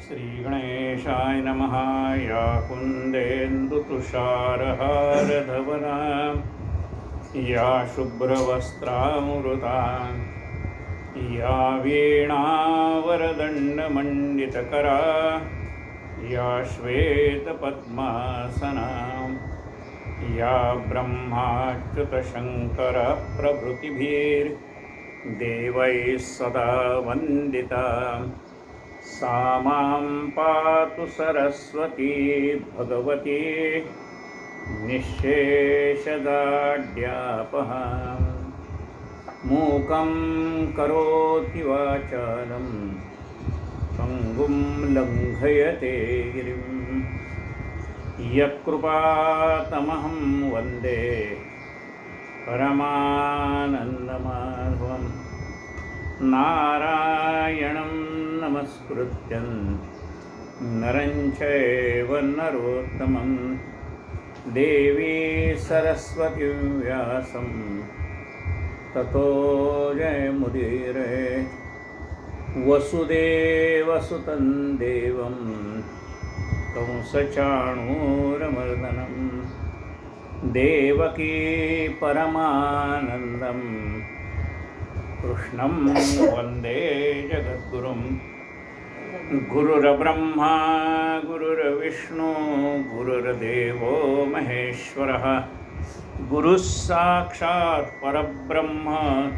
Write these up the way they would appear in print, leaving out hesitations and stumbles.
श्रीगणेशाय नमः। या कुन्देन्दुतुषारहारधवना या शुभ्रवस्त्रामृता या वीणावरदण्डमण्डितकरा या श्वेतपद्मासना या ब्रह्माच्युतशङ्करप्रभृतिभिर्देवैः सदा वन्दिता सा मां पातु सरस्वती भगवती निःशेषदाढ्यापहा। मूकं करोति वाचालं पङ्गुं लङ्घयते गिरिं यत्कृपातमहं वन्दे परमानन्दमाधवम्। नारायणं नमस्कृत्यं नरं चैव नरोत्तमं देवी सरस्वती व्यासं ततो जयमुदीरये। वसुदेवसुतं देवं कंसचाणूरमर्दनं देवकी परमानन्दं कृष्णं वन्दे जगद्गुरुं। गुरुर्ब्रह्मा गुरुर्विष्णु गुरुर्देवो महेश्वरः गुरुः साक्षात् परब्रह्म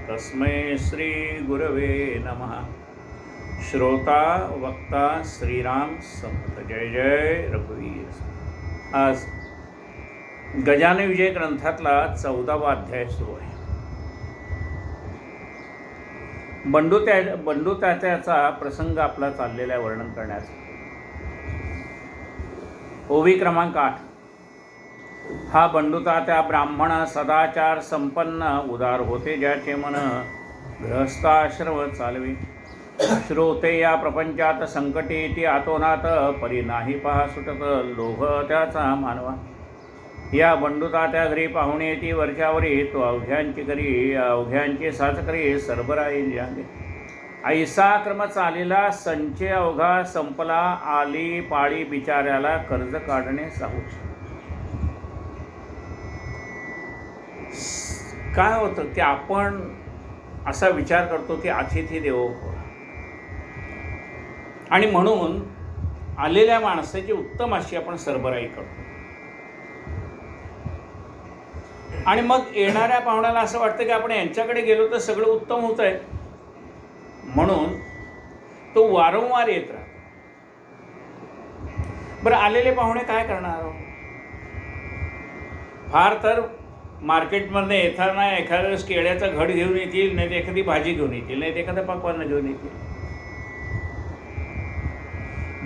तस्मै श्री गुरवे नमः। श्रोता वक्ता श्रीराम समर्थ। जय जय रघुवीर। आज गजानन विजय ग्रंथातला 14वा अध्याय सुरू आहे। बंडू तात्याचा प्रसंग आपला चाललेला आहे वर्णन करण्याचा। ओवी क्रमांक 8। हा बंडू तात्या ब्राह्मण सदाचार संपन्न उदार होते, ज्याचे मन गृहस्थाश्रम चालवी। श्रोते या प्रपंचात संकटे ती आतोनात, परी नाही पहा सुटत लोभ त्याचा मानवा। या बंडूतात्या घरी पाहुणे ती वरच्यावरी, तो अवघ्यांची करी अवघ्यांची साच करी सरबराई जागे। ऐसा क्रम चालीला संचे अवघा संपला, आली पाळी बिचाऱ्याला कर्ज काढणे साहूच। काय होतं की आपण असा विचार करतो की अतिथी देवो भव, आणि म्हणून आलेल्या माणसाची उत्तम अशी आपण सरबराई करतो, आणि मग येणाऱ्या पाहुण्याला असं वाटतं की आपण यांच्याकडे गेलो तर सगळं उत्तम होत आहे, म्हणून तो वारंवार येत राहतो। बरं, आलेले पाहुणे काय करणार? फार तर मार्केटमध्ये येताना एखाद्या वेळेस केळ्याचं घड घेऊन येतील, नाही तर एखादी भाजी घेऊन येतील, नाही तर एखाद्या पकवान घेऊन येतील।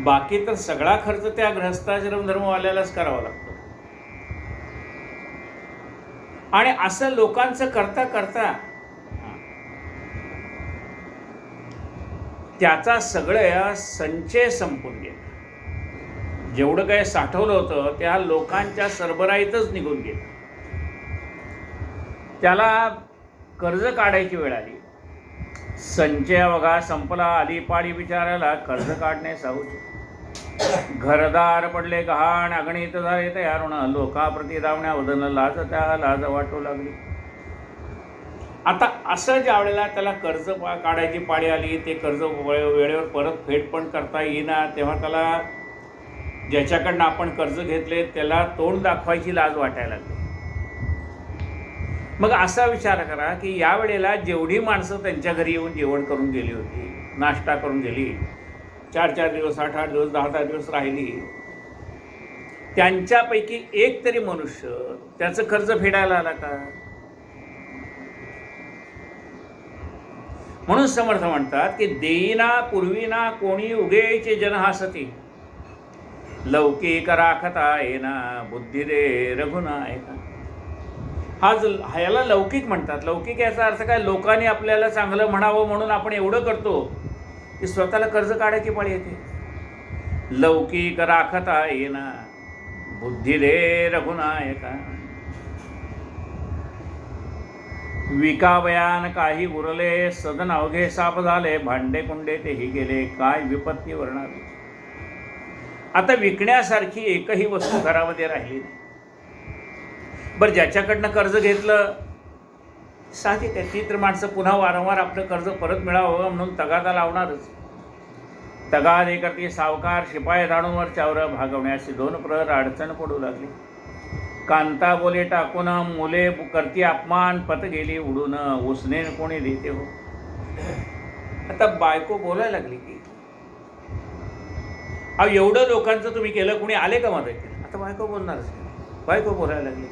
बाकी तर सगळा खर्च त्या गृहस्थाश्रम धर्मवाल्यालाच करावा लागतो। आणि असं लोकांचं करता करता त्याचा सगळ्या संचय संपून गेला। जेवढं काही साठवलं होतं त्या लोकांच्या सरबराईतच निघून गेलं। त्याला कर्ज काढायची वेळ आली। संचय बघा संपला, आली पाळी बिचारायला कर्ज काढणे साहूचे। घरदार पडले गहाण, अगणित झाले तयार होणं, लोकाप्रती धावण्या वदन लाज त्या लाज वाटू लागली। आता असं ज्या वेळेला त्याला कर्ज काढायची पाळी आली, ते कर्ज वेळेवर परत फेड पण करता येईना, तेव्हा त्याला ज्याच्याकडनं आपण कर्ज घेतले त्याला तोंड दाखवायची लाज वाटायला लागली। मग असा विचार करा की या वेळेला जेवढी माणसं त्यांच्या घरी येऊन जेवण करून गेली होती, नाश्ता करून गेली, 4-4 दिवस 8-8 दिवस 10-10 दिवस राहिली, त्यांच्यापैकी एक तरी मनुष्य त्याचं कर्ज फेडायला आला का? म्हणून समर्थ म्हणतात की देईना पूर्वीना कोणी उगेचे जन हासती, लौकिक राखता येना बुद्धी दे रघुनायका। ह्याला लौकिक म्हणतात। लौकिक याचा अर्थ काय? लोकांनी आपल्याला चांगलं म्हणावं म्हणून आपण एवढं करतो की स्वतःला कर्ज काढायची पाळी येते। लौकिक राखता येना बुद्धी दे रघुनायका। विकावयान काही उरले, सदन अवघे साप झाले, भांडे कुंडे तेही गेले, काय विपत्ती वर्णावी। आता विकण्यासारखी एकही वस्तू घरामध्ये राहिली नाही. बरं, ज्याच्याकडनं कर्ज घेतलं साहजिक आहे, ती तर माणसं पुन्हा वारंवार आपलं कर्ज परत मिळावं म्हणून तगादा लावणारच. तगाद एकरती सावकार शिपाई धाडूंवर चावर भागवण्याशी 2 प्रहर अडचण पडू लागली. कांता बोले टाकून मुले करती अपमान, पत गेली उडून उसने कोणी देते हो. आता बायको बोलायला लागली की अहो एवढं लोकांचं तुम्ही केलं, कोणी आले का मदतीला? आता बायको बोलणारच. बायको बोलायला लागली,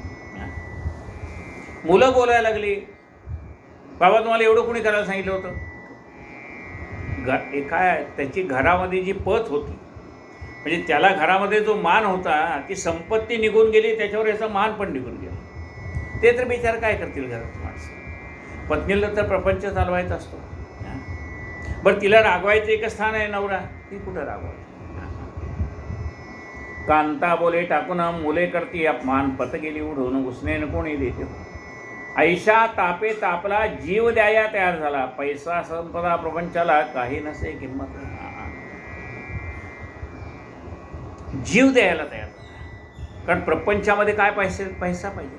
मुलं बोलायला लागली, बाबा तुम्हाला एवढं कोणी करायला सांगितलं होतं? काय त्याची घरामध्ये जी पत होती, म्हणजे त्याला घरामध्ये जो मान होता, ती संपत्ती निघून गेली, त्याच्यावर याचा मान पण निघून गेला. ते तर बिचार काय करतील घरात माणसं? पत्नीला तर प्रपंच चालवायचा असतो. बरं, तिला रागवायचं एक स्थान आहे नवरा, ती कुठं रागवायचं? कांता बोले टाकून मुले करती अपमान, पत गेली उडून उसने कोणी देते. ऐशा तापे तापला जीव द्याया तयार झाला, पैसा संपदा प्रपंचाला काही नसे किंमत. जीव द्यायला तयार झाला, कारण प्रपंचामध्ये काय पैसा पाहिजे.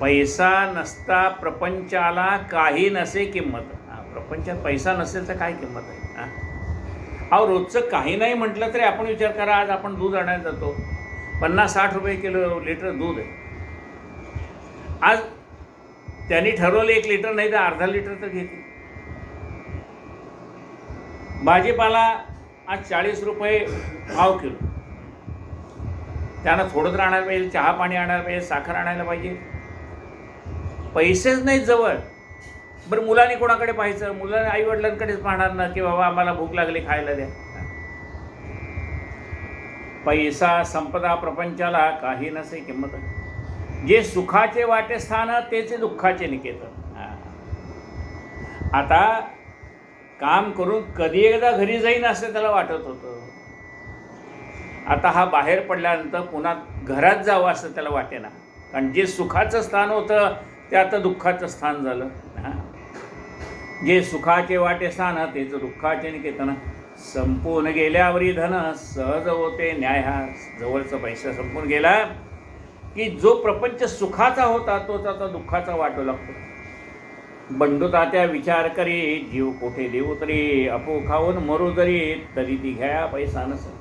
पैसा नसता प्रपंचाला काही नसे किंमत. प्रपंचात पैसा नसेल तर काय किंमत आहे? अहो रोजचं काही नाही म्हटलं तरी आपण विचार करा, आज आपण दूध आणायला जातो, 50-60 रुपये किलो लिटर दूध आहे. आज त्यांनी ठरवलं 1 लिटर नाही तर अर्धा लिटर तर घेते. भाजीपाला आज 40 रुपये पाव किलो. त्यांना थोडं तर आणायला पाहिजे, चहा पाणी आणायला पाहिजे, साखर आणायला पाहिजे. पैसेच नाहीत जवळ. बरं, मुलांनी कोणाकडे पाहायचं? मुलांनी आई वडिलांकडेच पाहणार ना, की बाबा आम्हाला भूक लागली, खायला द्या. पैसा संपदा प्रपंचाला काही नसे किंमत. जे सुखाचे वाटे स्थान तेच दुःखाचे निकेतन. आता काम करून कधी एकदा घरी जाईन असं त्याला वाटत होतं. आता हा बाहेर पडल्यानंतर पुन्हा घरात जावं असं त्याला वाटेना, कारण जे सुखाचं स्थान होतं ते आता दुःखाचं स्थान झालं. जे सुखाचे वाटे स्थान तेच दुःखाचे निकेतन. संपून गेल्यावरी धन सहज होते न्याय. हा जवळचा पैसा संपून गेला की जो प्रपंच सुखाचा होता तोच आता दुःखाचा वाटू लागतो. बंडू तात्या विचार करी, जीव कोठे देऊ तरी, अपो खाऊन मरू जरी, तरी ती घ्या पैसा नसेल.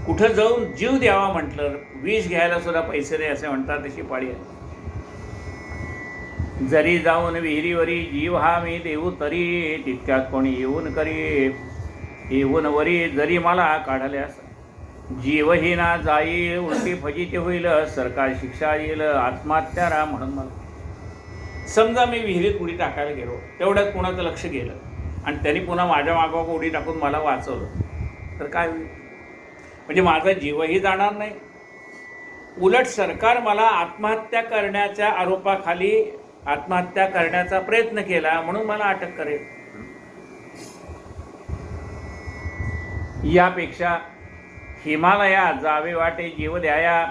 कुठं जाऊन जीव द्यावा म्हटलं, विष घ्यायला सुद्धा पैसे नाही असे म्हणतात, तशी पाळी आहे. जरी जाऊन विहिरीवरी जीव हा मी देऊ तरी, तितक्यात कोणी येऊन करी, येऊन वरी जरी मला काढल्यास. जीवहीना जाईल उलटी फजिती होईल, सरकार शिक्षा येईल आत्महत्यारा म्हणून मला. समजा मी विहिरीत उडी टाकायला गेलो, तेवढ्यात कोणाचं लक्ष गेलं आणि त्यांनी पुन्हा माझ्या मागोमाग उडी टाकून मला वाचवलं तर काय होईल? म्हणजे माझा जीवही जाणार नाही, उलट सरकार मला आत्महत्या करण्याच्या आरोपाखाली आत्महत्या करण्याचा प्रयत्न केला म्हणून मला अटक करेल. यापेक्षा हिमालया जावे वाटे जीव द्याया,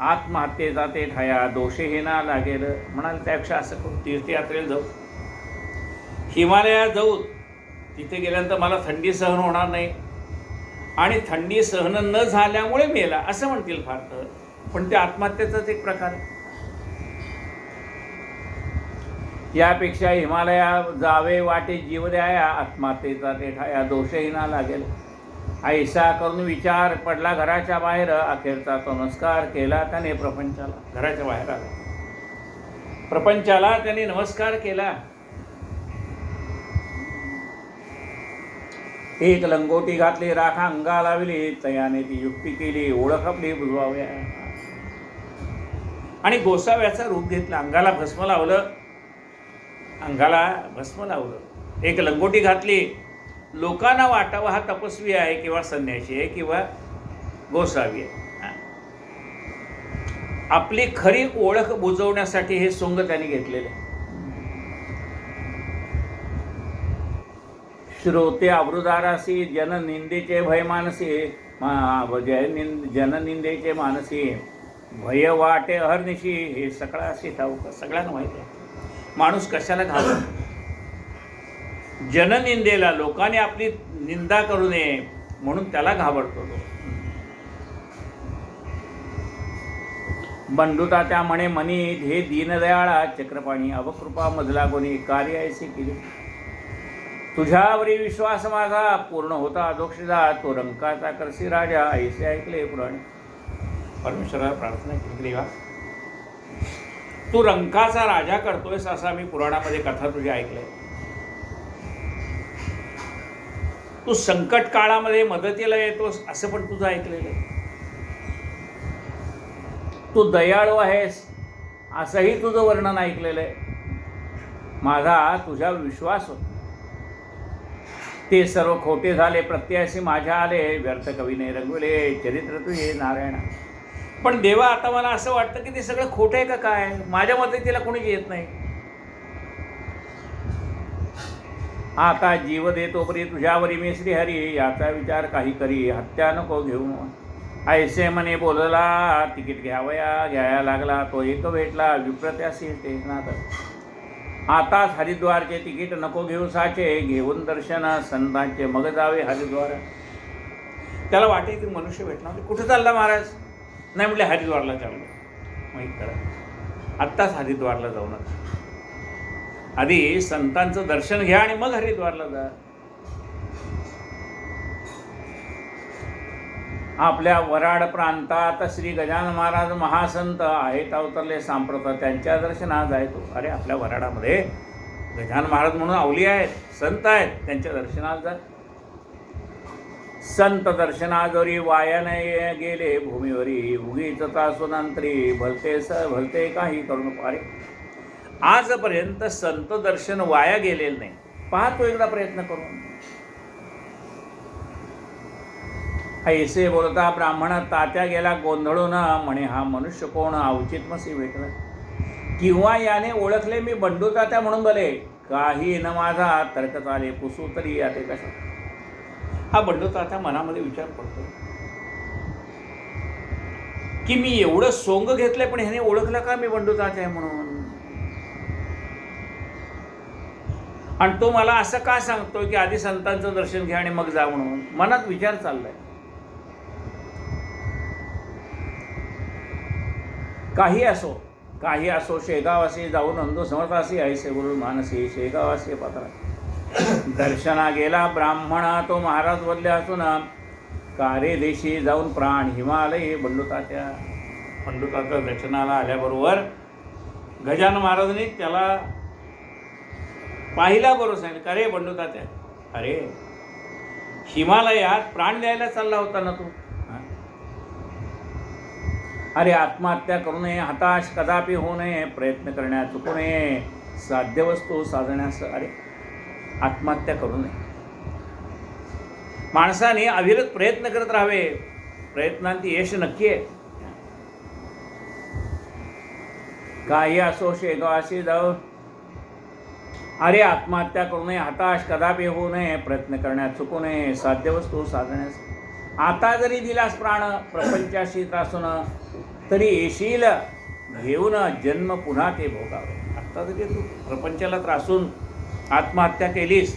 आत्महत्येचा ते ठाया, दोषही ना लागेल म्हणाल. त्यापेक्षा असं करू, तीर्थयात्रेला जाऊ, हिमालयात जाऊ, तिथे गेल्यानंतर मला थंडी सहन होणार नाही आणि थंडी सहन न झाल्यामुळे मेला असं म्हणतील फार तर, पण ते आत्महत्येचाच एक प्रकार आहे. यापेक्षा हिमालया जावे वाटे जीव द्याया, आत्महत्येचा ते ठाया, दोषही ना लागेल. ऐसा करून विचार पडला घराच्या बाहेर, अखेरचा तो नमस्कार केला त्याने प्रपंचाला. घराच्या बाहेर आला, प्रपंचाला त्याने नमस्कार केला. एक लंगोटी घातली, राखा अंगा लावली, तयाने ती युक्ती केली, ओळख आपली बुजवाव्या. आणि गोसाव्याचा रूप घेतला, अंगाला भस्म लावलं, एक लंगोटी घातली. लोकांना वाटावं हा तपस्वी आहे किंवा संन्यासी आहे किंवा गोसावी आहे. आपली खरी ओळख बुजवण्यासाठी हे सोंग त्यांनी घेतलेले. श्रोते अवृदारासी, जननिंदेचे भय मानसी, जननिंदेचे मानसी, भय वाटे अहर्निशी. हे सगळ्याशी ठाऊक, सगळ्यांना माहिती आहे माणूस कशाला घाबरतो. जननिंदेला, लोकांनी आपली निंदा करू नये, म्हणून त्याला घाबरतो तो. बंडुता त्या म्हणे मनी हे दीनदयाळा चक्रपाणी अवकृपा मधला कोणी कार्य ऐसे केले. तुझ्यावरी विश्वास माझा पूर्ण होता अधोक्षिजा तो रंकाचा करसी राजा ऐसे ऐकले पुराणे. परमेश्वराला प्रार्थना केली देवा तू रंकाचा राजा करतोयस असा मी पुराणामध्ये कथा तुझी ऐकलंय. तू संकट काळामध्ये मदतीला येतोस असं पण तुझं ऐकलेलं आहे. तू दयाळू आहेस असंही तुझं वर्णन ऐकलेलं आहे. माझा तुझ्यावर विश्वास होता. ते सर्व खोटे झाले प्रत्ययाशी माझ्या आले व्यर्थ कवीने रंगवले चरित्र तुझे नारायणा. पण देवा आता मला असं वाटतं की ते सगळं खोटं आहे का काय. माझ्या मदतीला कोणीच येत नाही. आता जीव देतो परी तुझ्यावरी मी श्रीहरी याचा विचार काही करी हत्या नको घेऊ. ऐसे म्हणे बोलला तिकीट घ्यायला लागला तो एक भेटला विप्रत्यासी स्टेशनात. आताच हरिद्वारचे तिकीट नको घेऊ साचे घेऊन दर्शन संतांचे मग जावे हरिद्वार. त्याला वाटे की मनुष्य भेटला. कुठं चालला महाराज. नाही म्हटले हरिद्वारला चाललो. माहीत करा आत्ताच हरिद्वारला जाऊ नका. आधी संतांचं दर्शन घ्या आणि मग हरिद्वारला जा. आपल्या वराड प्रांतात श्री गजानन महाराज महासंत आहेत अवतरले सांप्रत त्यांच्या दर्शनात जायतो. अरे आपल्या वराडामध्ये गजानन महाराज म्हणून अवली आहेत संत आहेत त्यांच्या दर्शनात जा. संत दर्शनाजोरी वायाने गेले भूमीवरी उगीच तासूनंतरी भलते काही करू नको. अरे आजपर्यंत संत दर्शन वाया गेलेलं नाही. पाहतो एकदा प्रयत्न करून. ऐसे बोलता ब्राह्मण तात्या गेला गोंधळून म्हणे हा मनुष्य कोण अवचितमसी भेटला. किंवा याने ओळखले मी बंडू तात्या म्हणून भले काही न माझा तर्क चाले पुसू तरी याते कशा. हा बंडू तात्या मनामध्ये विचार पडतो की मी एवढं सोंग घेतलंय पण ह्याने ओळखलं का मी बंडू तात्या आहे म्हणून. आणि तो मला असं का सांगतोय की आधी संतांचं दर्शन घ्या आणि मग जा म्हणून. मनात विचार चाललाय. काही असो शेगावासी जाऊन अंधो समर्थासी ऐसे गुरु मानसी शेगावासी पात्रा. दर्शना गेला ब्राह्मण तो महाराज बोलले असून कारे देशी जाऊन प्राण हिमालय बंडुतात्या. बंडुतात्या दर्शनाला आल्याबरोबर गजानन महाराजांनी त्याला पाहिला बरोबर सांगितलं का रे बंडुतात्या अरे हिमालयात प्राण द्यायला चालला होता ना तू. अरे आत्महत्या करू नये हताश कदापि होऊ नये प्रयत्न करण्यात चुकू नये साध्य वस्तू साधण्यास. अरे आत्महत्या करू नये. माणसाने अविरत प्रयत्न करत राहावे. प्रयत्नांती यश नक्की आहे. काही असो शेगावाशी जाऊ. अरे आत्महत्या करू नये हताश कदापि होऊ नये प्रयत्न करण्यात चुकू नये साध्य वस्तू साधण्यास. आता जरी दिलास प्राण प्रपंचाशी त्रासून तरी येशील घेऊन जन्म पुन्हा ते भोगावे. आता जरी तू प्रपंचाला त्रासून आत्महत्या केलीस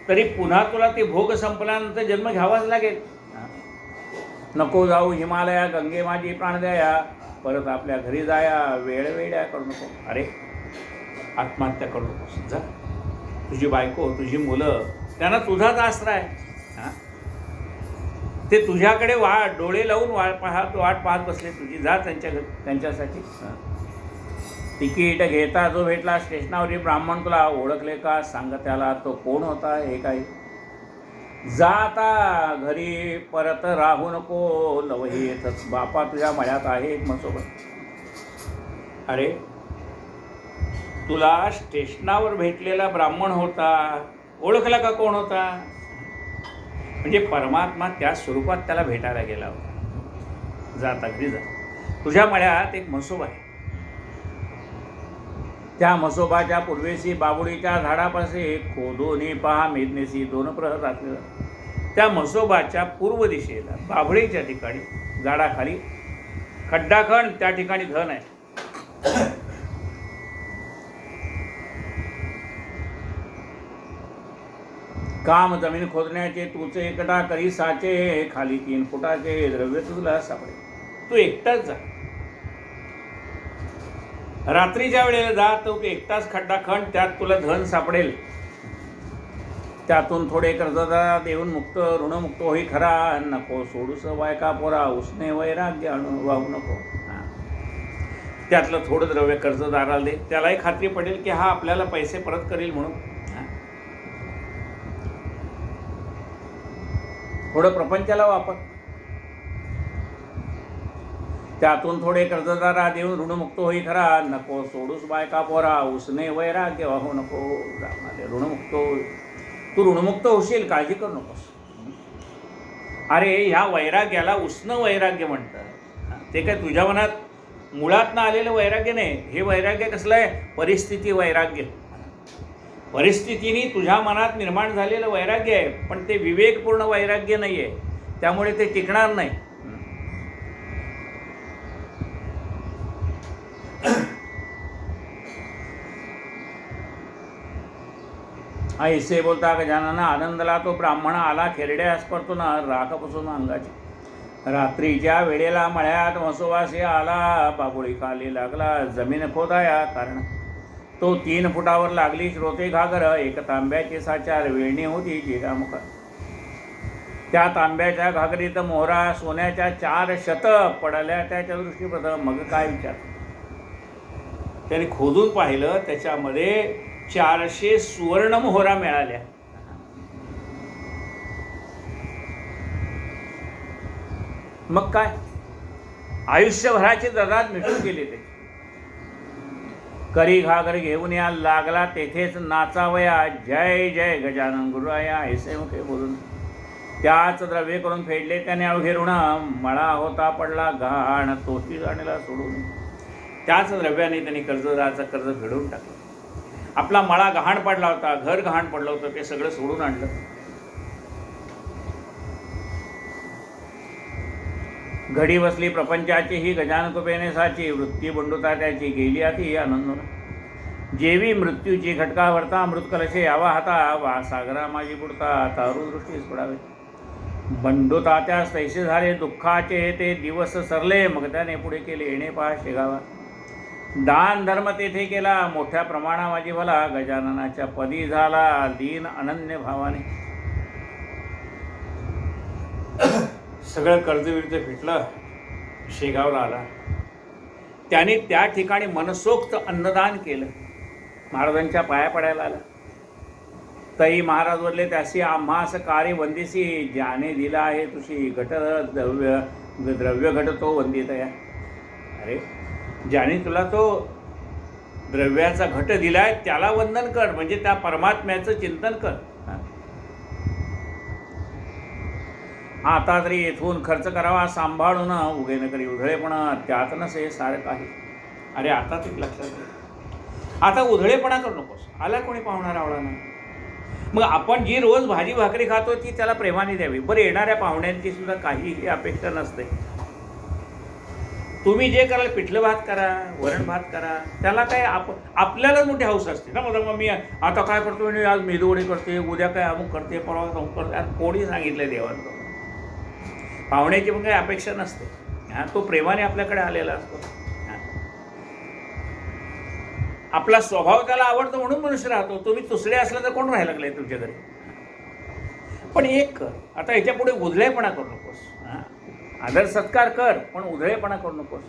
तरी पुन्हा तुला ते भोग संपल्यानंतर जन्म घ्यावाच लागेल. नको जाऊ हिमालया गंगे माझी प्राण द्याया परत आपल्या घरी जाया वेळवेळ्या करू नको. अरे आत्महत्या करू नकोस. जा तुझी बायको तुझी मुलं त्यांना तुझाच आसरा आहे. ते तुझ्याकडे डोळे लावून वाट पाहत बसले तुझी. जा त्यांच्यासाठी. तिकीट घेता जो भेटला स्टेशनावरील ब्राह्मण तुला ओळखले का सांग त्याला तो कोण होता हे काही. जा आता घरी परत राहू नको लवही येतच बापा तुझ्या मळ्यात आहे एक मसोबत. अरे तुला स्टेशनावर भेटलेला ब्राह्मण होता ओळखला का कोण होता. म्हणजे परमात्मा त्या स्वरूपात त्याला भेटायला गेला होता. जाता घरी जा. तुझ्या मळ्यात एक म्हसोबा आहे. त्या म्हसोबाच्या पूर्वेशी बाबुडीच्या झाडापाशी खोदोनी पहा मेदनेशी 2 प्रहर राखलेला. त्या म्हसोबाच्या पूर्व दिशेला बाभळीच्या ठिकाणी झाडाखाली खड्डाखंड त्या ठिकाणी धन आहे. काम जमीन खोदण्याचे तुचे एकटा करी साचे, खाली 3 फुटाचे द्रव्य तुला सापडे. तू एकटाच जा, रात्रीच्या वेळेला जा, तो एकटाच खड्डा खण, त्यात तुला धन सापडेल. त्यातून थोडे कर्जदार देऊन मुक्त ऋणमुक्त होई खरा. नको सोडूस बायका पोरा, उसने वैराग्य वाहू नको. त्यातलं थोडं द्रव्य कर्जदाराला दे, त्यालाही खात्री पडेल की हा आपल्याला पैसे परत करेल म्हणून. थोडं प्रपंचाला वापर. त्यातून थोडे कर्जदारा देऊन ऋणमुक्त होई खरा. नको सोडूस बायका पोरा, उसने वैराग्य वाहू नको. ऋणमुक्त तू ऋणमुक्त होशील, काळजी करू नकोस. अरे ह्या वैराग्याला उष्ण वैराग्य म्हणतात. ते काय तुझ्या मनात मुळात ना आलेलं वैराग्य नाही. हे वैराग्य कसलं आहे? परिस्थिती वैराग्य. परिस्थितीने तुझ्या मनात निर्माण झालेलं वैराग्य आहे, पण ते विवेकपूर्ण वैराग्य नाही आहे, त्यामुळे ते टिकणार नाही. ऐसे बोलता गजानना आनंदला तो ब्राह्मण आला खेरड्यास परतून राखपासून अंगाची. रात्रीच्या वेळेला मळ्यात वसुवासी आला, बाबुळी खाली लागला जमीन खोदाया कारण. तो 3 फुटावर लागली श्रोते घागर, एक तांब्याची साचार वेळणी होती जिरामुख. त्या तांब्याच्या घागरीत मोहरा सोन्याच्या 4 शत पडल्या त्याच्या दृष्टीप्रथम. मग काय विचार, त्याने खोदून पाहिलं, त्याच्यामध्ये 400 सुवर्ण मोहरा मिळाल्या. मग काय, आयुष्यभराची ददात मिटून गेली. ते करी घागर घेऊन या लागला तेथेच नाचावया, जय जय गजानन गुरुराया ऐसे मुखे बोलून. त्याच द्रव्य करून फेडले त्याने अवघे ऋण, मळा होता पडला घाण तोची जाणीला सोडून. त्याच द्रव्याने त्यांनी कर्जदाराचं कर्ज फेडून टाकलं. आपला मळा गहाण पडला होता, घर गहाण पडलं होतं, ते सगळं सोडून आणलं. घडी बसली प्रपंचाची ही गजानन कृपेने साची, वृत्ती बंडुता त्याची गेली आती आनंदून. जेवी मृत्यूची घटका भरता अमृत कलशे यावा हाता, वा सागरा माझी बुडता तारू दृष्टीस पडावे. बंडुता त्यास तैसे झाले दुःखाचे ते दिवस सरले, मग त्याने पुढे केले येणे पहा शेगावा. दान धर्म तेथे केला मोठ्या प्रमाणा माझी भला, गजाननाच्या पदी झाला दीन अनन्य भावाने. सगळं कर्जविरुद्ध फिटलं, शेगावला आला. त्याने त्या ठिकाणी मनसोक्त अन्नदान केलं. महाराजांच्या पाया पडायला आला. तई महाराज बोलले त्याशी आम्हास कार्य वंदिसी, ज्याने दिला आहे तुझी घट द्रव्य घटतो वंदित या. अरे ज्याने तुला तो द्रव्याचा घट दिलाय त्याला वंदन कर, म्हणजे त्या परमात्म्याचं चिंतन कर. आता तरी येथून खर्च करावा सांभाळून, उगे न करी उधळेपणा त्यात नसे सारं काही. अरे आता ते लक्षात घे, आता उधळेपणा करू नकोस. आला कोणी पाहुणा रावळाना, मग आपण जी रोज भाजी भाकरी खातो ती त्याला प्रेमाने द्यावी. बरं येणाऱ्या पाहुण्यांची सुद्धा काहीही अपेक्षा नसते. तुम्ही जे कराल, पिठलं भात करा, वरण भात करा, त्याला काय आपल्यालाच मोठी हौस असते ना. मग मी आता काय करतो, आज मेदूवडी करते, उद्या काय अमुक करते, परवा अमुक करते. कोणी सांगितलं देवानं? पाहुण्याची पण काही अपेक्षा नसते. तो प्रेमाने आपल्याकडे आलेला असतो. आपला स्वभाव त्याला आवडतो म्हणून मनुष्य राहतो. तुम्ही तुसडे असलं तर कोण राहायला लागले तुमच्या घरी? पण एक कर, आता ह्याच्या पुढे उधळेपणा करू नकोस. आदर सत्कार कर, पण उधळेपणा करू नकोस.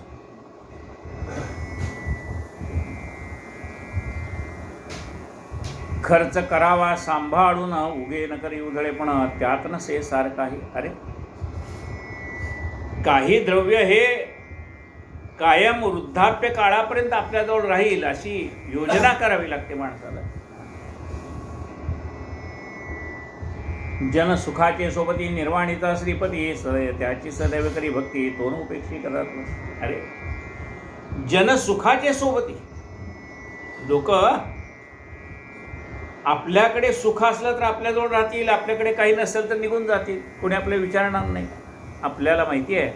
खर्च करावा सांभाळून, उगे न करी उधळेपणा त्यात नसे सार काही. अरे काही द्रव्य हे कायम वृद्धाप्य काळापर्यंत आपल्याजवळ राहील अशी योजना करावी लागते माणसाला. जन सुखाचे सोबती निर्वाणीचा श्रीपती, त्याची सदैव करी भक्ती तोन उपेक्षी करत. अरे जन सुखाचे सोबती, लोक आपल्याकडे सुख असलं तर आपल्याजवळ राहतील, आपल्याकडे काही नसेल तर निघून जातील, कोणी आपले विचारणार नाही. आपल्याला माहिती आहे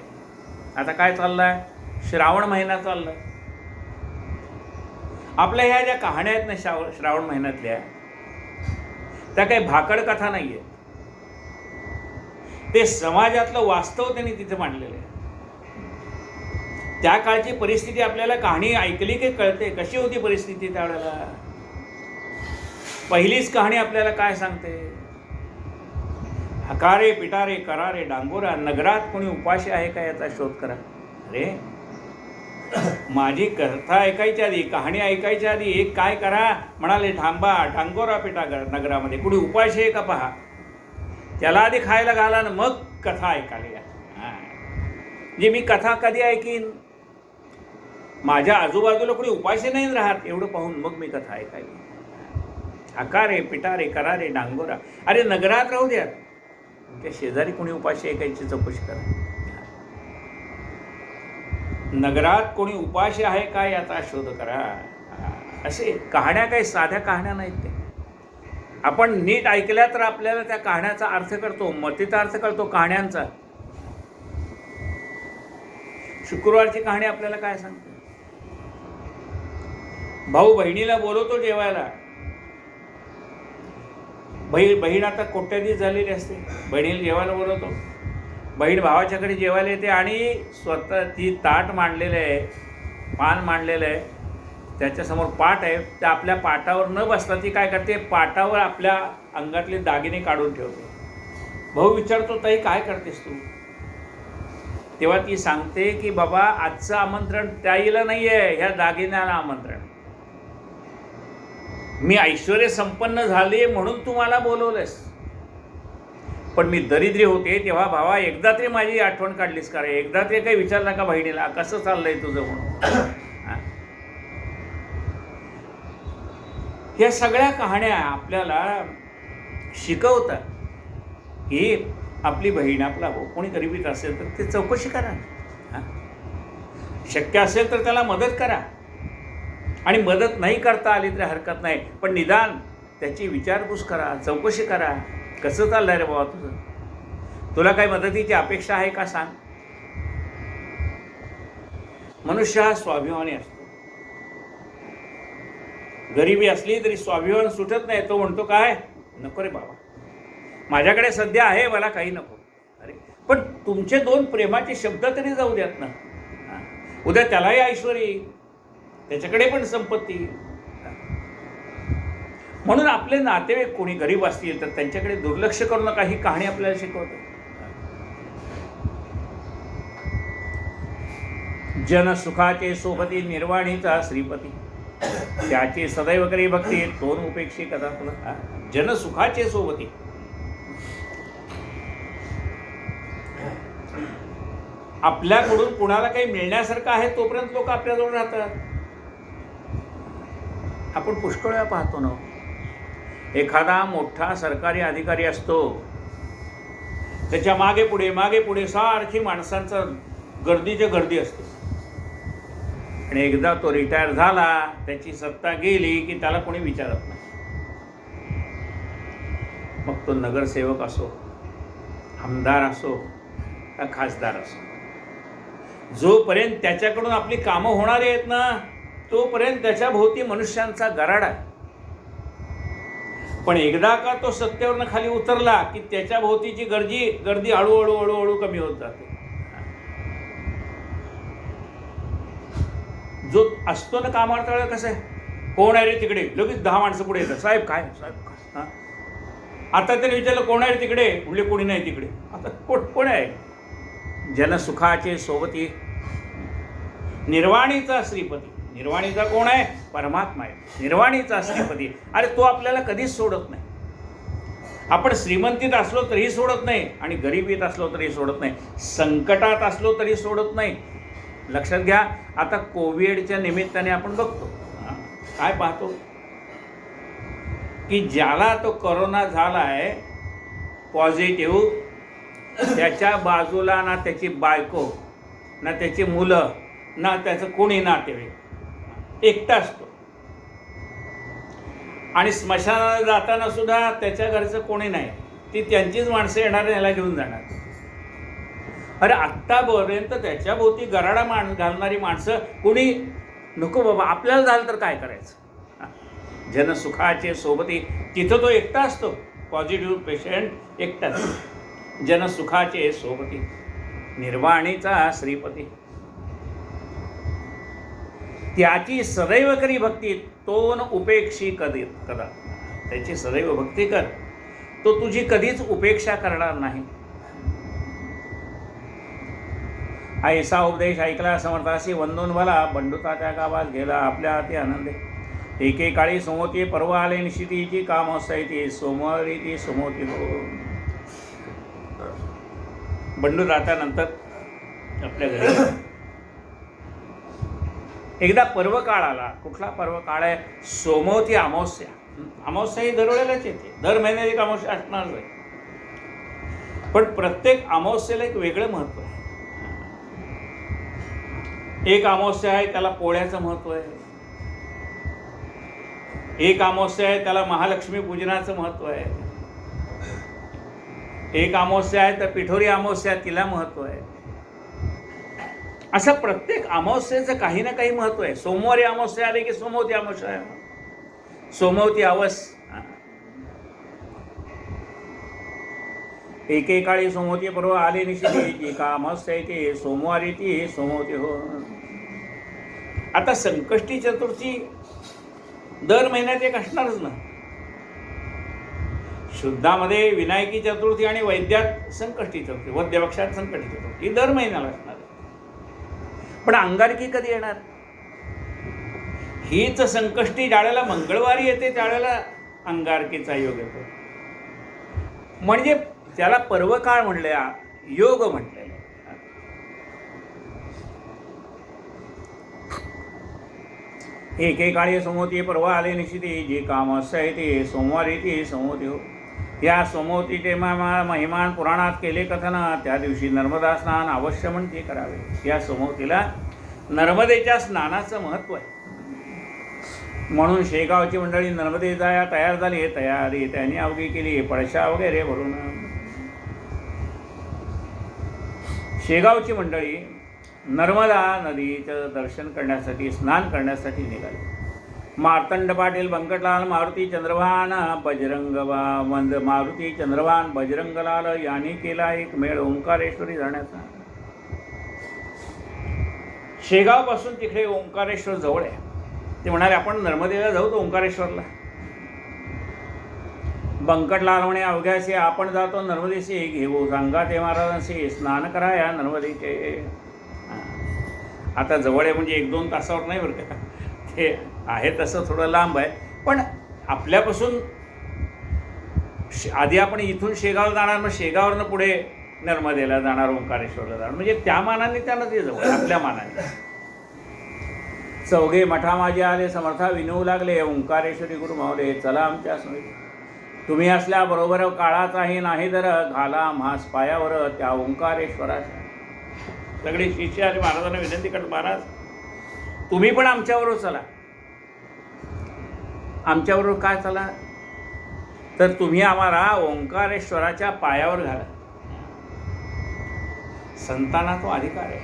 आता काय चाललंय, श्रावण महिना चाललाय. आपल्या ह्या ज्या कहाण्या आहेत ना श्रावण महिन्यातल्या, त्या काही भाकड कथा नाही आहे, ते समाजातलं वास्तव त्यांनी तिथे मांडलेलं आहे. त्या काळची परिस्थिती आपल्याला कहाणी ऐकली की कळते कशी होती परिस्थिती त्यावेळेला. पहिलीच कहाणी आपल्याला काय सांगते, हकारे पिटारे करारे डांगोरा, नगरात कोणी उपाशी आहे का याचा शोध करा. अरे माझी कथा ऐकायच्या आधी, कहाणी ऐकायच्या आधी एक काय करा म्हणाले, थांबा, डांगोरा पिटा नगरामध्ये कोणी उपाशी आहे का पहा, त्याला आधी खायला घाला ना मग कथा ऐकायला या. म्हणजे मी कथा कधी ऐकीन, माझ्या आजूबाजूला कोणी उपाशी नाही राहत एवढं पाहून मग मी कथा ऐकायला. हकारे पिटारे करारे डांगोरा, अरे नगरात राहू द्या, त्या शेजारी कोणी उपाशी ऐकायची चौकशी करा. नगरात कोणी उपाशी आहे का याचा शोध करा. असे कहाण्या काही साध्या कहाण्या नाहीत, ते आपण नीट ऐकल्या तर आपल्याला त्या कहाण्याचा अर्थ करतो, मतीचा अर्थ करतो कहाण्यांचा. शुक्रवारची कहाणी आपल्याला काय सांगते, भाऊ बहिणीला बोलवतो जेवायला. बहीण आता कोट्याधीश झालेली असते, बहिणीला जेवायला बोलवतो. बहीण भावाच्याकडे जेवायला येते आणि स्वतः ती ताट मांडलेलं आहे, पान मांडलेलं आहे, त्याच्यासमोर पाट आहे. त्या आपल्या पाटावर न बसता ती काय करते, पाटावर आपल्या अंगातले दागिने काढून ठेवते. भाऊ विचारतो, ताई काय करतेस तू. तेव्हा ती सांगते की बाबा आजचं आमंत्रण ताईला नाही आहे, ह्या दागिन्याला आमंत्रण. मी ऐश्वर्य संपन्न झाले म्हणून तू मला बोलवलंस, पण मी दरिद्री होते तेव्हा भावा एकदा तरी माझी आठवण काढलीस का रे, एकदा तरी काही विचारलं का बहिणीला कसं चाललंय तुझं म्हणून. या सगळ्या कहाण्या आपल्याला शिकवतात की आपली बहीण, आपला भाऊ कोणी गरिबीत असेल तर ते चौकशी करा, शक्य असेल तर त्याला मदत करा, आणि मदत नाही करता आली तरी हरकत नाही, पण निदान त्याची विचारपूस करा, चौकशी करा, कसं चाललंय रे बाबा तुझं, तुला काही मदतीची अपेक्षा आहे का सांग. मनुष्य हा स्वाभिमानी असतो, गरिबी असली तरी स्वाभिमान सुटत नाही. तो म्हणतो काय, नको रे बाबा माझ्याकडे सध्या आहे, मला काही नको. अरे पण तुमचे दोन प्रेमाचे शब्द तरी जाऊ द्यात ना, उद्या त्यालाही ऐश्वर्य, त्याच्याकडे पण संपत्ती. म्हणून आपले नातेवाईक कोणी गरीब असतील तर त्यांच्याकडे दुर्लक्ष करू नका, ही कहाणी आपल्याला शिकवते. जनसुखाचे सोबती निर्वाणीचा श्रीपती, त्याची सदैव करी भक्ती, दोन उपेक्षी कथा तुला. जनसुखाचे सोबती, आपल्याकडून कुणाला काही मिळण्यासारखं आहे तोपर्यंत लोक आपल्याजवळ राहतात. आपण पुष्कळ वेळा पाहतो ना, एखादा मोठा सरकारी अधिकारी असतो, त्याच्या मागे पुढे सारखी माणसांचं गर्दीच्या गर्दी असते, आणि एकदा तो रिटायर झाला, त्याची सत्ता गेली की त्याला कोणी विचारत नाही. मग तो नगरसेवक असो, आमदार असो का खासदार असो, जोपर्यंत त्याच्याकडून आपली कामं होणारी आहेत ना तोपर्यंत त्याच्या भोवती मनुष्यांचा गराडा आहे. पण एकदा का तो सत्तेवरनं खाली उतरला की त्याच्या भोवतीची गर्दी हळूहळू कमी होत जाते. जो असतो ना कामावर त्यावेळेला कसं आहे, कोण आहे रे तिकडे, लगेच 10 माणसं पुढे येतात, साहेब काय साहेब. आता त्याने विचारलं कोण आहे रे तिकडे, म्हणजे कोणी नाही तिकडे. आता कोण आहे. जनसुखाचे सोबती निर्वाणीचा श्रीपती. निर्वाणीचा कोण आहे, परमात्मा आहे, निर्वाणीचा श्रीपती. अरे तो आपल्याला कधीच सोडत नाही. आपण श्रीमंतीत असलो तरीही सोडत नाही, आणि गरिबीत असलो तरी सोडत नाही, संकटात असलो तरी सोडत नाही. लक्षात घ्या, आता कोविडच्या निमित्ताने आपण बघतो काय पाहतो की ज्याला तो कोरोना झाला आहे पॉझिटिव्ह, त्याच्या बाजूला ना त्याची बायको, ना त्याची मुलं, ना त्याचं कोणी नातेवाईक, एकटा असतो. आणि स्मशानाला जाताना सुद्धा त्याच्या घरचं कोणी नाही, ती त्यांचीच माणसं येणार, याला घेऊन जाणार. अरे आत्तापर्यंत त्याच्या भोवती गराडा घालणारी माणसं कोणी नको बाबा, आपल्याला झालं तर काय करायचं. जनसुखाचे सोबती, तिथं तो एकटा असतो. पॉझिटिव्ह पेशंट एकटाच. जनसुखाचे सोबती, निर्वाणीचा श्रीपती. त्याची सदैव करी भक्ती, तो न उपेक्षी कदा. त्याची सदैव भक्ती कर, तो तुझी कधीच उपेक्षा करणार नाही. ऐसा उपदेश ऐकला समर्थासी वंदून भला. बंडूता त्या गावात गेला आपल्या हाती आनंदे. एकेकाळी सोमवती पर्व आले निशितीची काम असायची. सोमवारी ती सोमवती हो. बंडू जात्यानंतर आपल्या घरी एकदा पर्व काळ आला. कुठला पर्व काळ आहे? सोमवती अमावस्या. अमावस्या ही दरवेळेलाच येते, दर महिन्यात एक अमावस्या असणारच आहे. पण प्रत्येक अमावस्येला एक वेगळं महत्त्व आहे. एक अमावस्या आहे त्याला पोळ्याचं महत्त्व आहे. एक अमावस्या आहे त्याला महालक्ष्मी पूजनाचं महत्त्व आहे. एक अमावस्या आहे तर पिठोरी अमावस्या, तिला महत्त्व आहे. असं प्रत्येक अमावस्येचं काही ना काही महत्त्व आहे. सोमवारी अमावस्या आली की सोमवती अमावस्या आहे, सोमवती अवस. एकेकाळी सोमवती पर्व आले निशिती जी का अमावस्या येते. सोमवारी ती सोमवती हो. आता संकष्टी चतुर्थी दर महिन्यात एक असणारच ना. शुद्धामध्ये विनायकी चतुर्थी आणि वैद्यात संकष्टी चतुर्थी, वद्यपक्षात संकष्टी चतुर्थी दर महिन्याला असणार. पण अंगारकी कधी येणार? हीच संकष्टी ज्यावेळेला मंगळवारी येते त्यावेळेला अंगारकीचा योग येतो. म्हणजे त्याला पर्वकाळ म्हणले, योग म्हटलेले. एकेकाळी सोमवती पर्व आले निशिती जी काम असं आहे ते. सोमवारी ती सोमवती हो. या सोमवतीचे महिमान पुराणात केले कथन. त्या दिवशी नर्मदा स्नान अवश्य म्हणते करावे. या सोमवतीला नर्मदेच्या स्नानाचं महत्त्व आहे. म्हणून शेगावची मंडळी नर्मदे जाया तयार झाली. तयारी त्यांनी अवघी केली पळशा वगैरे भरून. शेगावची मंडळी नर्मदा नदीचं दर्शन करण्यासाठी, स्नान करण्यासाठी निघाली. मार्तंड पाटील, बंकटलाल, मारुती चंद्रभान, मारुती चंद्रभान, बजरंगलाल यांनी केला एक मेळ ओंकारेश्वरी जाण्याचा. शेगावपासून तिकडे ओंकारेश्वर जवळ आहे. ते म्हणाले आपण नर्मदेला जाऊ तो ओंकारेश्वरला. बंकटलाल म्हणे अवघ्याशी आपण जातो नर्मदेशी. घेऊ सांगा ते महाराजांशी स्नान करा या नर्मदेचे. आता जवळ आहे म्हणजे 1-2 तासावर नाही बरं का, ते आहे तसं थोडं लांब आहे. पण आपल्यापासून आधी आपण इथून शेगाव जाणार, मग शेगावरनं पुढे नर्मदेला जाणार, ओंकारेश्वरला जाणार. म्हणजे त्या मानाने त्यांना ते जवळ, आपल्या मानाने. चौघे मठा माझे आले समर्था विनवू लागले. ओंकारेश्वरी गुरु मावले चला आमच्या समेत. तुम्ही असल्याबरोबर काळाचाही नाही तर घाला म्हास पायावर त्या ओंकारेश्वराच्या. सगळे शिष्य आणि महाराजांना विनंती करत, महाराज तुम्ही पण आमच्याबरोबर चला. आमच्याबरोबर काय चला तर तुम्ही आम्हाला ओंकारेश्वराच्या पायावर घाला. संतांना तो अधिकार आहे.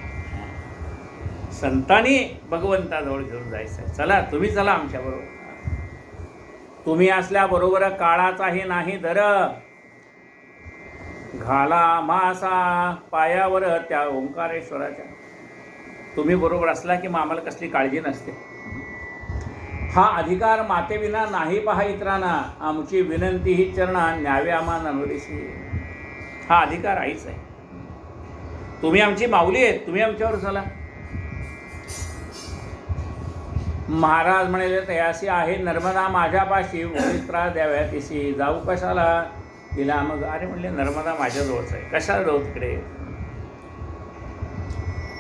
संतांनी भगवंताजवळ घेऊन जायचं आहे. चला तुम्ही चला आमच्याबरोबर. तुम्ही असल्याबरोबर काळाचाही नाही दर घाला मासा पायावर त्या ओंकारेश्वराच्या. तुम्ही बरोबर असला की मग आम्हाला कसली काळजी नसते. हा अधिकार मातेविना नाही पहा इतरांना. आमची विनंती ही चरणा न्यावे आम्हा नर्मदेशी. हा अधिकार आईच आहे. तुम्ही आमची माऊली आहेत, तुम्ही आमच्यावर चला. महाराज म्हणाले तयासी आहे नर्मदा माझ्यापाशी. उगीच त्रास द्याव्या तिशी जाऊ कशाला तिला. मग अरे म्हणले नर्मदा माझ्याजवळच आहे, कशाला जाऊ तिकडे.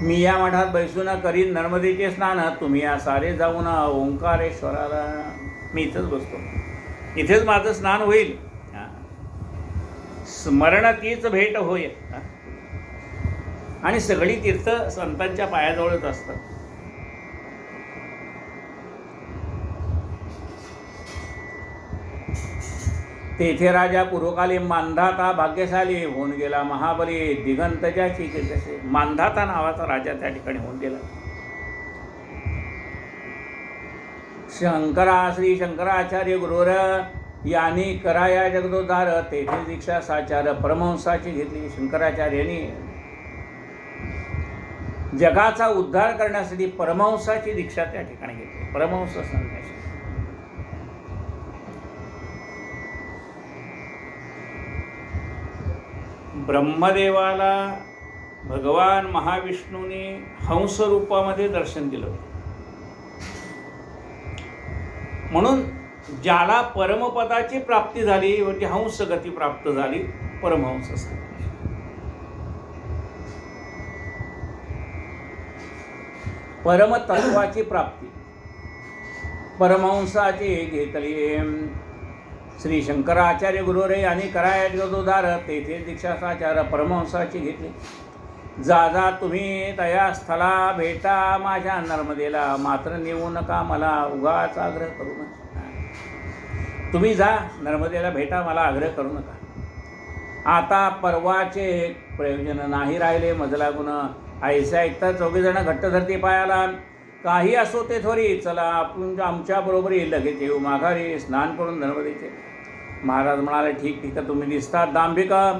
मी या मठात बैसून करीन नर्मदेचे स्नान. तुम्ही या सारे जाऊन ओंकारेश्वराला. मी इथंच बसतो, इथेच माझं स्नान होईल. स्मरण तीच भेट होय. आणि सगळी तीर्थ संतांच्या पायाजवळच असतात. तेथे राजा पूर्वकाली मांधाता भाग्यशाली होऊन गेला महाबली. दिगंतच्या चिकित्से मांधाता नावाचा राजा त्या ठिकाणी होऊन गेला. श्री शंकराचार्य गुरुवर यानी कराया जगदोद्धार तेथे दीक्षा साचार परमहंसाची घेतली. शंकराचार्यांनी जगाचा उद्धार करण्यासाठी परमहंसाची दीक्षा त्या ठिकाणी घेतली. परमहंस संन्यासी. ब्रह्मदेवाला भगवान महाविष्णूने हंस रूपामध्ये दर्शन दिलं होतं. म्हणून ज्याला परमपदाची प्राप्ती झाली म्हणजे हंस गती प्राप्त झाली, परमहंस संन्यासी. परमतत्वाची प्राप्ती परमहंसाची घेतली. श्री शंकराचार्य गुरुरे आणि कराया जगदोद्धार तेथे दीक्षा साचार परमहंसाची घेतली. जा जा तुम्ही तया स्थला भेटा माझ्या नर्मदेला, मात्र नेऊ नका मला उगाच आग्रह करू नका. तुम्ही जा नर्मदेला भेटा, मला आग्रह करू नका. आता परवाचे प्रयोजन नाही राहिले मज लागून. ऐसा ऐकता चौघेजण घट्ट धरती पायाला. काही असो ते थोरी, चला आपण आमच्या बरोबरी लगेच येऊ माघारी स्नान करून नर्मदेचे. महाराज म्हणाले, ठीक ठीक, तुम्ही दिसतात दांभिका.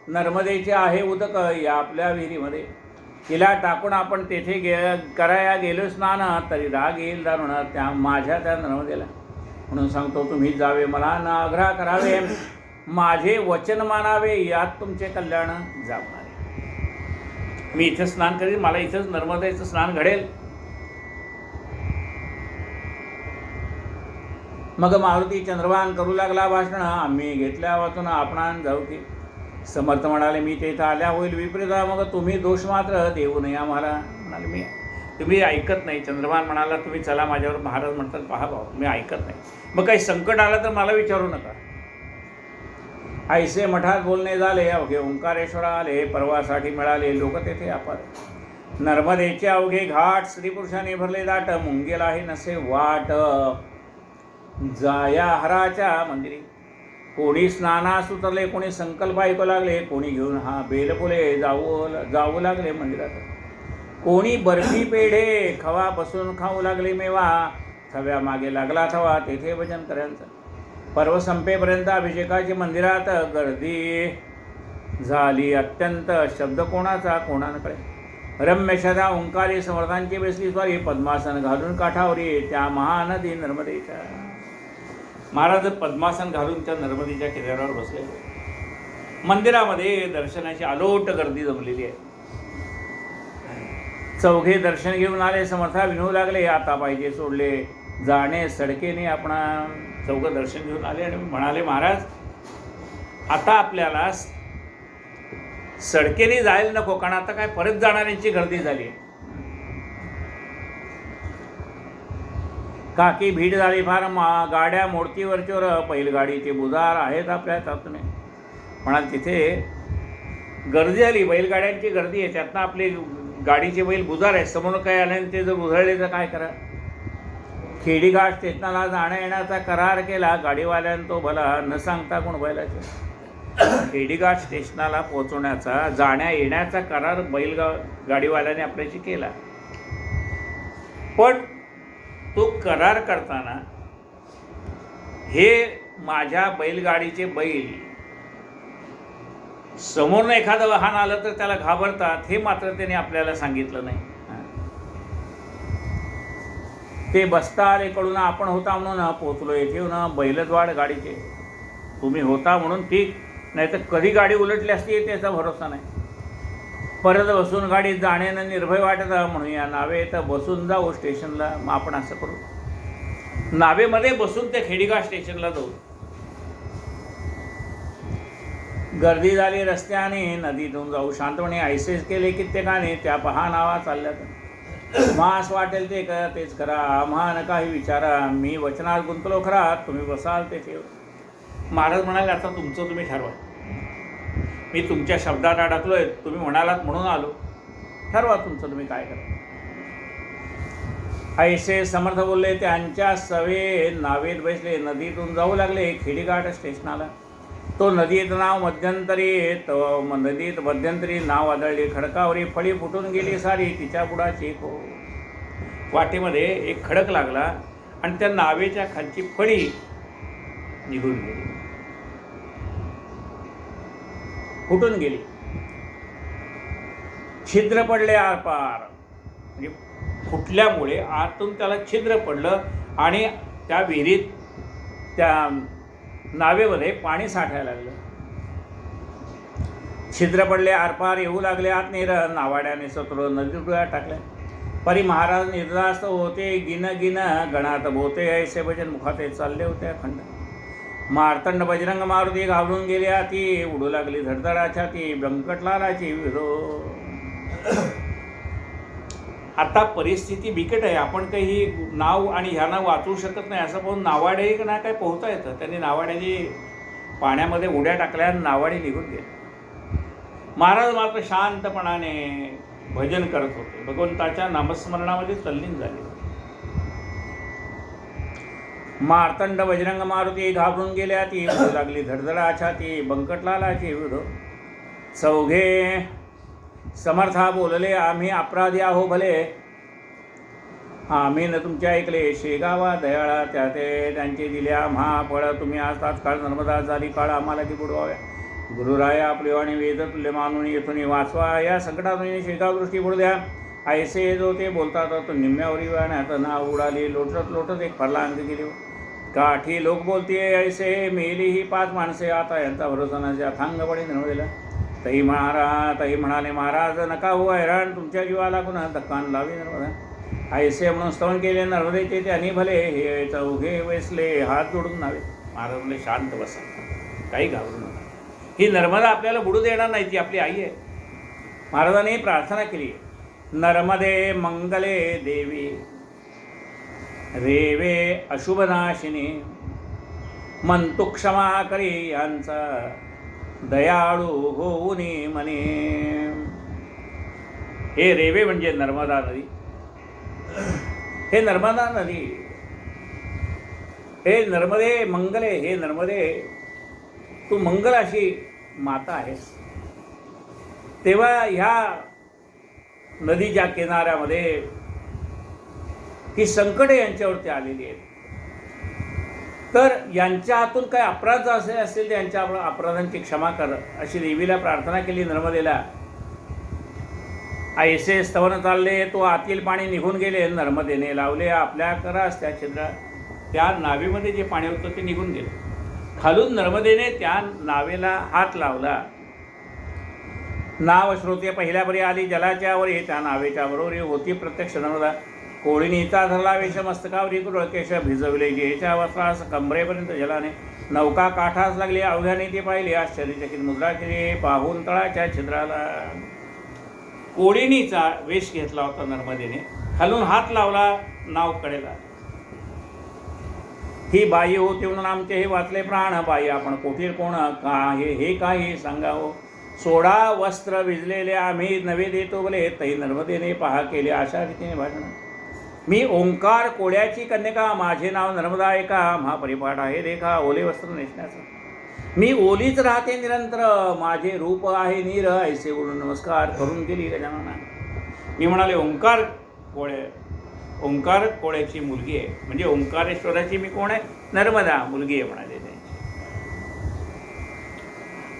नर्मदेचे आहे उदक या आपल्या विहिरीमध्ये, तिला टाकून आपण तेथे कराया गेलो स्नान, तरी राग येईल दारुण त्या माझ्या त्या नर्मदेला. म्हणून सांगतो तुम्ही जावे, मला न आग्रह करावे, माझे वचन मानावे, यात तुमचे कल्याण जाणार. मी इथं स्नान करीन, मला इथंच नर्मदेचं स्नान घडेल. मग मारुती चंद्रभान करू लागला भाषण, आम्ही घेतल्या वाचून आपणान जाऊ की. समर्थ म्हणाले, मी तेथं आल्या होईल विपरीता, मग तुम्ही दोष मात्र देऊ नये आम्हाला. म्हणाले, मी तुम्ही ऐकत नाही. चंद्रभान म्हणाला, तुम्ही चला माझ्यावर. महाराज म्हणतात, पहा भाऊ मी ऐकत नाही. मग काही संकट आलं तर मला विचारू नका. ऐसे मठात बोलणे झाले. अवघे ओंकारेश्वर आले, परवासाठी मिळाले लोक तेथे अपार. नर्मदेचे अवघे घाट स्त्रीपुरुषांनी भरले दाट, मुंगेला आहे नसे वाट जाया हराच्या मंदिरी. कोणी स्नानास उतरले, कोणी संकल्प ऐकू लागले, कोणी घेऊन बेलफुले जाऊ लागले मंदिरात. कोणी बर्फी पेढे खवा बसून खाऊ लागले मेवा, थव्या मागे लागला थवा तेथे भजन करायचं. पर्व संपेपर्यंत अभिषेकाची मंदिरात गर्दी झाली अत्यंत. शब्द कोणाचा कोणाकडे. रम्य सदा ओंकारी समर्थांची बेसली स्वारी, पद्मासन घालून काठावरी त्या महानदी नर्मदेच्या. महाराज पद्मासन घालून त्या नर्मदेच्या किनाऱ्यावर बसले. मंदिरामध्ये दर्शनाची अलोट गर्दी जमलेली आहे. चौघे दर्शन घेऊन आले. समर्था विनवू लागले, आता पाहिजे सोडले जाणे सडकेने. आपण चौघं दर्शन घेऊन आले आणि म्हणाले, महाराज आता आपल्याला सडकेने जायला नको, कारण आता काय परत जाणाऱ्यांची गर्दी झाली. काकी भीड झाली फार, गाड्या मोडतीवरचोर, बैलगाडीचे बुधार आहेत आपल्या तातून. म्हणाल तिथे गर्दी झाली, बैलगाड्यांची गर्दी आहे, त्यातनं आपले गाडीचे बैल बुधार आहे. समोर काय आले ते जर उधळले तर काय करा. खेडीघाट स्टेशनाला जाण्या येण्याचा करार केला गाडीवाल्यानं, तो भला न सांगता कोण बैलाचे. खेडीघाट स्टेशनाला पोहोचवण्याचा जाण्या येण्याचा करार गाडीवाल्याने आपल्याशी केला. पण तो करार करताना हे माझ्या बैलगाडीचे बैल समोरनं एखादं वाहन आलं तर त्याला घाबरतात, हे मात्र त्याने आपल्याला सांगितलं नाही. ते बसता आले कडून आपण होता म्हणून पोचलो. येथे येऊन बैलद्वाड गाडीचे तुम्ही होता म्हणून ठीक, नाही तर कधी गाडी उलटली असती त्याचा भरोसा नाही. परत बसून गाडीत जाण्यानं निर्भय वाटत म्हणून या नावेत बसून जाऊ स्टेशनला. मग आपण असं करू, नावेमध्ये बसून त्या खेडीघाट स्टेशनला जाऊ. गर्दी झाली रस्त्याने, नदीतून जाऊ शांतपणे. ऐसेच केले कित्येकाने, त्या पहा नावा चालल्यात. मास वाटेल ते तेच करा, आम्हा न काही विचारा. मी वचनात गुंतलो खरा, तुम्ही बसाल ते ठेव. महाराज म्हणाले, आता तुमचं तुम्ही ठरवा. मी तुमच्या शब्दात अडकलोय, तुम्ही म्हणालात म्हणून आलो. ठरवा तुमचं तुम्ही काय करा. ऐसे समर्थ बोलले. त्यांच्या सवे नावेत बसले, नदीतून जाऊ लागले खेडीघाट स्टेशनाला. तो नदीत मध्यंतरी नाव आदळली. खडकावरी फळी फुटून गेली सारी, तिच्या बुडाची खो. वाटेमध्ये एक खडक लागला आणि त्या नावेच्या खालची फळी निघून गेली. फुटून गेली. छिद्र पडले आरपार, म्हणजे फुटल्यामुळे आतून त्याला छिद्र पडलं आणि त्या विहिरीत, त्या नावेमध्ये पाणी साठायला लागलं. छिद्र पडले आरपार येऊ लागले आत नीर, नावाड्याने सत्र नदी डोळ्यात टाकल्या. परी महाराज निर्धास्त होते, गिन गिन गणात बोते, ऐसे भजन मुखाते चालले होते अखंड. मार्तंड बजरंग मारुती घाबरून गेल्या ती, उडू लागली धडधडाच्या ती, बंकटलालाची विरो. आता परिस्थिती बिकट आहे. आपण काही नाव आणि ह्यांना वाचवू शकत नाही. असं पाहून नावाडे ना काय पोहता येतं. त्यांनी नावाड्याची पाण्यामध्ये उड्या टाकल्या, नावाडे निघून गेले. महाराज मात्र शांतपणाने भजन करत होते, भगवंताच्या नामस्मरणामध्ये तल्लीन झाले. मार्तंड बजरंग मारुती घाबरून गेल्या ती, उडू लागली धडधडाच्या ती, बंकटलालाची विडो. चौघे समर्था बोलले, आम्ही अपराधी आहो भले, आम्ही न तुमचे ऐकले. शेगावा दयाळा त्या ते त्यांचे दिल्या महाफळ, तुम्ही आज तात्काळ नर्मदा झाली काळ आम्हाला ती बुडवाव्या. गुरुराया आपली वाणी वेद तुल्य मानून येथून वाचवा, या संकटातून शेगाव दृष्टी बुडू द्या. ऐसे जो ते बोलतात तो निम्म्यावरी वाण्यात नाव उडाली, लोटत लोटत एक फरलांग गेली. काठी लोक बोलतीये ऐसे, मेली ही 5 माणसे, आता यांचा भरोसा नसे अथांगपणे नर्मदेला. तई म्हणाले महाराज नका हो हैराण, तुमच्या जीवाला कुणा धक्कान लावी नर्मदा. ऐसे म्हणून स्तवन केले नर्मदेचे त्यांनी भले, हे चौघे वेसले हात जोडून नावे. महाराज म्हणले शांत बसा, काही घाबरू नका, ही नर्मदा आपल्याला बुडू देणार नाही, ती आपली आई आहे. महाराजांनी प्रार्थना केली, नर्मदे मंगले देवी, रेवे अशुभनाशिनी, म्हणतु क्षमा करी यांचा, दयाळू होऊनी मने. हे रेवे म्हणजे नर्मदा नदी. हे नर्मदा नदी, हे नर्मदे मंगले, हे नर्मदे तू मंगल अशी माता आहेस. तेव्हा ह्या नदीच्या किनाऱ्यामध्ये ही संकटे यांच्यावरती आलेली आहेत. तर यांच्या हातून काही अपराध असे असतील तर यांच्या अपराधांची क्षमा कर, अशी देवीला प्रार्थना केली नर्मदेला. ऐसे स्तवन चालले, तो आतील पाणी निघून गेले, नर्मदेने लावले आपल्या करास त्या छिद्रात. त्या नावेमध्ये जे पाणी होतं ते निघून गेले. खालून नर्मदेने त्या नावेला हात लावला. नाव श्रोते पहिल्या बरी आली जलाच्या वरी, त्या नावेच्या बरोबरी होती प्रत्यक्ष नर्मदा. कोळीनीचा धरला वेश मस्तकावरी, केश भिजवले जेच्या वस्त्रास कमरेपर्यंत जलाने. नौका काठास लागली अवघ्याने ती पाहिली, आश्चर्यचकित मुद्रा केली पाहून तळाच्या छिद्राला. कोळीनीचा वेश घेतला होता नर्मदेने, खालून हात लावला नाव कडेला. ही बाई होती म्हणून आमचे हे वाचले प्राण, बाई आपण कोठीर कोण का हे काही सांगावं. सोडा वस्त्र विजलेले आम्ही नवे देतो बोले, तै नर्मदेने पहा केले अशा रीतीने भाषण. मी ओंकार कोळ्याची कन्यका, माझे नाव नर्मदा ऐका, महापरिपाठ आहे रेखा ओले वस्त्र नेसण्याचं. मी ओलीच राहते निरंतर, माझे रूप आहे नीर, ऐसे बोलून नमस्कार करून गेली गजानना. मी म्हणाले ओंकार कोळ्याची मुलगी आहे, म्हणजे ओंकारेश्वराची मी कोण आहे, नर्मदा मुलगी आहे म्हणाले.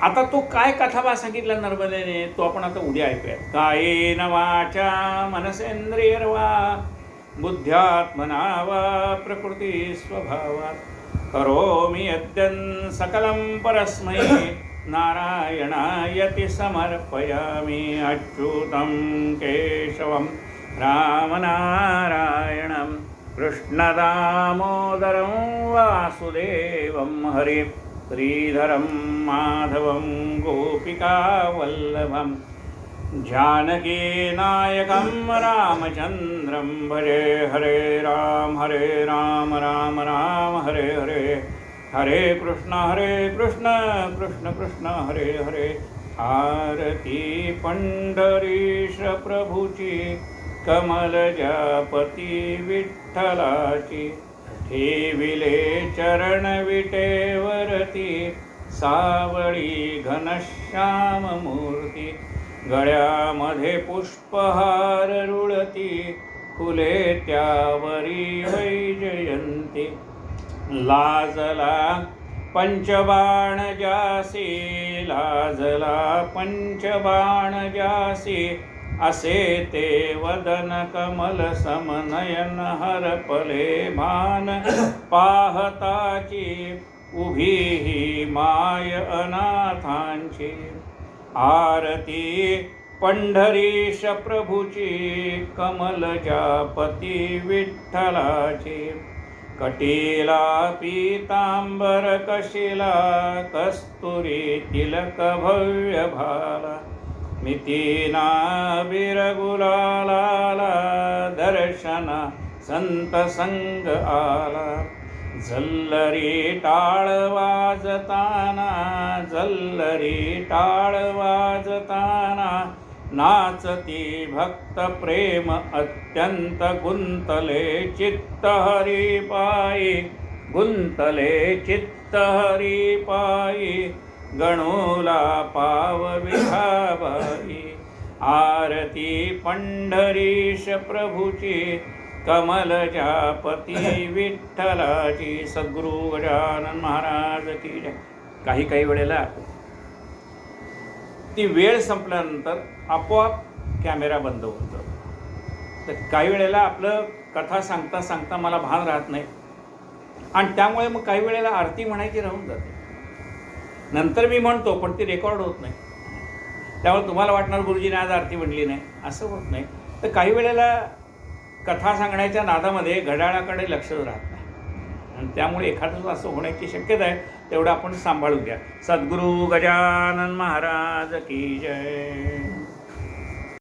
आता तो काय कथाभा सांगितला नर्मदेने तो आपण आता उद्या ऐकूया. कायेन वाचा मनसेंद्रियर्वा, बुद्ध्यात्मना वा प्रकृती स्वभावात्, करोमि यद्यन् सकलं परस्मै, नारायणायति समर्पयामि. अच्युतं केशवं रामनारायणं, कृष्णदामोदरं वासुदेवं, हरि श्रीधरं माधवं गोपिकावल्लभं, जानकीनायकं रामचन्द्रं भजे. हरे राम राम राम हरे हरे, हरे कृष्ण कृष्ण कृष्ण हरे हरे. आरती पंढरीश प्रभूची, कमलजापती विठ्ठलाची, ठेविले चरण विटेवरती, सावळी घनश्याम मूर्ती. गळ्यामध्ये पुष्पहार रुळती, फुले त्यावरी वैजयंती. लाजला पंचबाण जासी लाजला पंचबाण जासी असे ते वदन कमल समनयन हरपले भान पाहताची उभी ही माय अनाथांची आरती पंढरीश प्रभूची कमल जापती विठ्ठलाची कटीला पीतांबर कशिला कस्तुरी तिलक भव्य भाला मितीना बिरगुलाला दर्शना संत संग आला झल्लरी टाळ वाजताना जल्लरी टाळ वाजताना नाचती भक्त प्रेम अत्यंत गुंतले चित्त हरी पायी गुंतले चित्त हरी पायी गणूला पाव विठाबाई आरती पंढरीश प्रभूची कमल जापती विठ्ठलाची सद्गुरु गजानन महाराज की जय. काही वेळेला ती वेळ संपल्यानंतर आपोआप कॅमेरा बंद होतो. तर काही वेळेला आपलं कथा सांगता सांगता मला भान राहत नाही आणि त्यामुळे मग काही वेळेला आरती म्हणायची राहून जाते. नंतर मी म्हणतो पण ती रेकॉर्ड होत नाही. त्यामुळे तुम्हाला वाटणार गुरुजीने आज आरती म्हणली नाही, असं होत नाही. तर काही वेळेला कथा सांगण्याच्या नादामध्ये घड्याळाकडे लक्ष राहत नाही आणि त्यामुळे एखादं असं होण्याची शक्यता आहे. तेवढं आपण सांभाळून घ्या. सद्गुरु गजानन महाराज की जय.